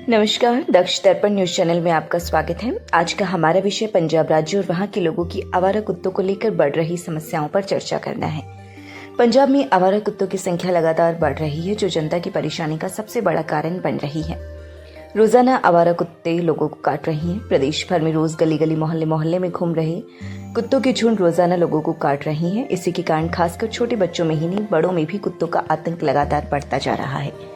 नमस्कार, दक्ष दर्पण news channel में आपका स्वागत है। आज का हमारा विषय पंजाब राज्य और वहां के लोगों की आवारा कुत्तों को लेकर बढ़ रही समस्याओं पर चर्चा करना है। पंजाब में आवारा कुत्तों की संख्या लगातार बढ़ रही है, जो जनता की परेशानी का सबसे बड़ा कारण बन रही है। रोजाना आवारा कुत्ते लोगों को काट रही हैं। प्रदेश भर में रोज गली गली मोहल्ले मोहल्ले में घूम रहे कुत्तों के झुंड रोजाना लोगों को काट रही हैं। इसी के कारण खासकर छोटे बच्चों में ही नहीं, बड़ों में भी कुत्तों का आतंक लगातार बढ़ता जा रहा है।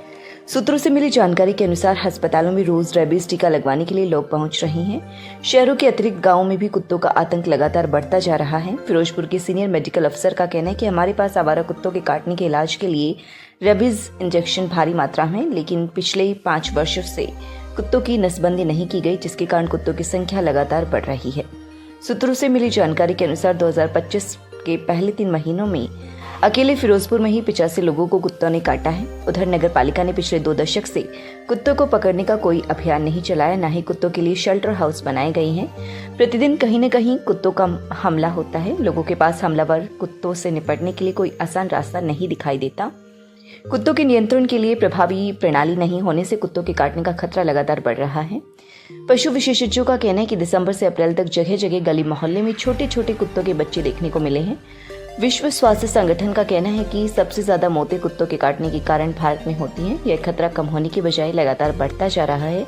सूत्रों से मिली जानकारी के अनुसार अस्पतालों में रोज रेबीज टीका लगवाने के लिए लोग पहुंच रहे हैं। शहरों के अतिरिक्त गांवों में भी कुत्तों का आतंक लगातार बढ़ता जा रहा है। फिरोजपुर के सीनियर मेडिकल अफसर का कहना है कि हमारे पास आवारा कुत्तों के काटने के इलाज के लिए रेबीज इंजेक्शन भारी मात्रा में, लेकिन पिछले 5 वर्षों से कुत्तों की नसबंदी नहीं की गई, जिसके कारण कुत्तों की संख्या लगातार बढ़ रही है। सूत्रों से मिली जानकारी के अनुसार 2025 के पहले 3 महीनों में अकेले फिरोजपुर में ही 85 लोगों को कुत्तों ने काटा है। उधर नगर पालिका ने पिछले 2 दशक से कुत्तों को पकड़ने का कोई अभियान नहीं चलाया, न ही कुत्तों के लिए शेल्टर हाउस बनाए गए हैं। प्रतिदिन कहीं न कहीं कुत्तों का हमला होता है। लोगों के पास हमलावर कुत्तों से निपटने के लिए कोई आसान रास्ता नहीं दिखाई देता। कुत्तों के नियंत्रण के लिए प्रभावी प्रणाली नहीं होने से कुत्तों के काटने का खतरा लगातार बढ़ रहा है। पशु विशेषज्ञों का कहना है कि दिसंबर से अप्रैल तक जगह जगह गली मोहल्ले में छोटे छोटे कुत्तों के बच्चे देखने को मिले हैं। विश्व स्वास्थ्य संगठन का कहना है कि सबसे ज्यादा मौतें कुत्तों के काटने के कारण भारत में होती हैं। यह खतरा कम होने की बजाय लगातार बढ़ता जा रहा है।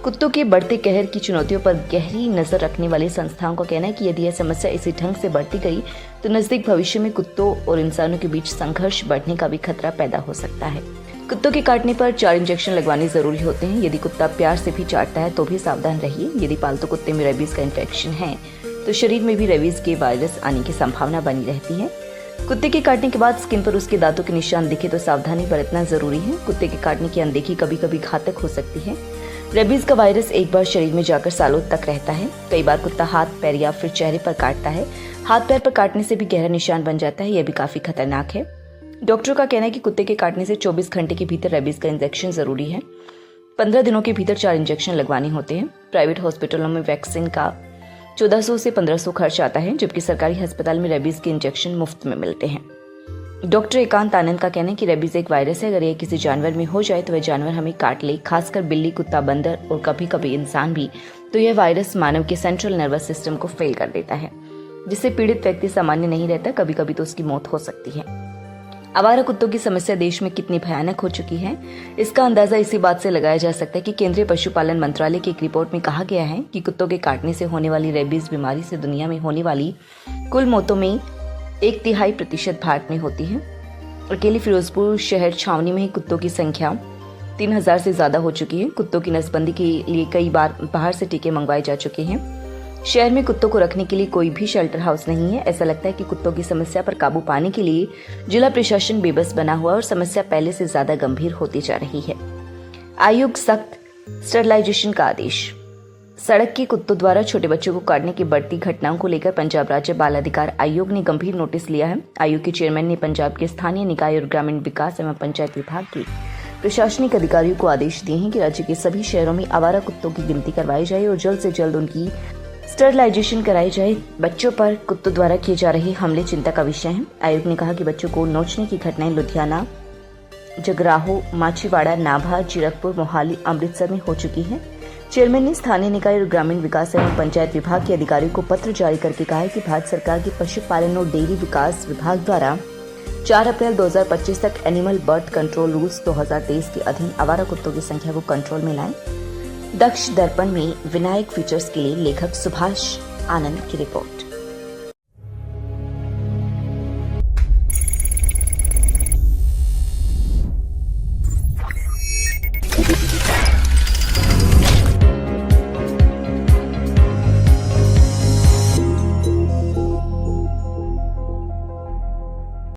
कुत्तों के बढ़ते कहर की चुनौतियों पर गहरी नजर रखने वाली संस्थाओं का कहना है कि यदि यह समस्या इसी ढंग से बढ़ती गई तो नजदीक भविष्य में कुत्तों और इंसानों के बीच संघर्ष बढ़ने का भी खतरा पैदा हो सकता है। कुत्तों के काटने पर 4 इंजेक्शन लगवाने जरूरी होते हैं। यदि कुत्ता प्यार से भी चाटता है तो भी सावधान रहिए। यदि पालतू कुत्ते में रेबीज का इन्फेक्शन है तो शरीर में भी रेबीज के वायरस आने की संभावना बनी रहती है। कुत्ते के काटने के बाद स्किन पर उसके दांतों के निशान दिखे तो सावधानी बरतना जरूरी है। कुत्ते के काटने की अनदेखी कभी कभी घातक हो सकती है। रेबीज का वायरस एक बार शरीर में जाकर सालों तक रहता है। कई बार कुत्ता हाथ, पैर या फिर चेहरे पर काटता है। हाथ पैर पर काटने से भी गहरा निशान बन जाता है। यह भी काफी खतरनाक है। डॉक्टरों का कहना है कि कुत्ते के काटने से 24 घंटे के भीतर रेबीज का इंजेक्शन जरूरी है। 15 दिनों के भीतर 4 इंजेक्शन लगवाने होते हैं। प्राइवेट हॉस्पिटलों में वैक्सीन का 1400 से 1500 खर्च आता है, जबकि सरकारी अस्पताल में रेबीज के इंजेक्शन मुफ्त में मिलते हैं। डॉक्टर एकांत आनंद का कहना है कि रेबीज एक वायरस है। अगर यह किसी जानवर में हो जाए तो वह जानवर हमें काट ले, खासकर बिल्ली, कुत्ता, बंदर और कभी कभी इंसान भी, तो यह वायरस मानव के सेंट्रल नर्वस सिस्टम को फेल कर देता है, जिससे पीड़ित व्यक्ति सामान्य नहीं रहता। कभी कभी तो उसकी मौत हो सकती है। आवारा कुत्तों की समस्या देश में कितनी भयानक हो चुकी है, इसका अंदाजा इसी बात से लगाया जा सकता है कि केंद्रीय पशुपालन मंत्रालय की एक रिपोर्ट में कहा गया है कि कुत्तों के काटने से होने वाली रेबीज बीमारी से दुनिया में होने वाली कुल मौतों में 1/3% भारत में होती है। अकेले फिरोजपुर शहर छावनी में ही कुत्तों की संख्या 3000 से ज्यादा हो चुकी है। कुत्तों की नसबंदी के लिए कई बार बाहर से टीके मंगवाए जा चुके हैं। शहर में कुत्तों को रखने के लिए कोई भी शेल्टर हाउस नहीं है। ऐसा लगता है कि कुत्तों की समस्या पर काबू पाने के लिए जिला प्रशासन बेबस बना हुआ और समस्या पहले से ज्यादा गंभीर होती जा रही है। आयोग सख्त स्टरलाइजेशन का आदेश। सड़क के कुत्तों द्वारा छोटे बच्चों को काटने की बढ़ती घटनाओं को लेकर पंजाब राज्य बाल अधिकार आयोग ने गंभीर नोटिस लिया है। आयोग के चेयरमैन ने पंजाब के स्थानीय निकाय और ग्रामीण विकास एवं पंचायत विभाग के प्रशासनिक अधिकारियों को आदेश दिए हैं कि राज्य के सभी शहरों में आवारा कुत्तों की गिनती करवाई जाए और जल्द से जल्द उनकी स्टरलाइजेशन कराई जाए। बच्चों पर कुत्तों द्वारा किए जा रहे हमले चिंता का विषय है। आयोग ने कहा कि बच्चों को नोचने की घटनाएं लुधियाना, जगराहो, माछीवाड़ा, नाभा, जीरकपुर, मोहाली, अमृतसर में हो चुकी है। चेयरमैन ने स्थानीय निकाय और ग्रामीण विकास एवं पंचायत विभाग के अधिकारियों को पत्र जारी करके कहा है कि भारत सरकार के पशुपालन और डेयरी विकास विभाग द्वारा 4 अप्रैल 2025 तक एनिमल बर्थ कंट्रोल रूल्स 2023 के अधीन आवारा कुत्तों की संख्या को कंट्रोल में लाएं। दक्ष दर्पण में विनायक फीचर्स के लिए लेखक सुभाष आनंद की रिपोर्ट।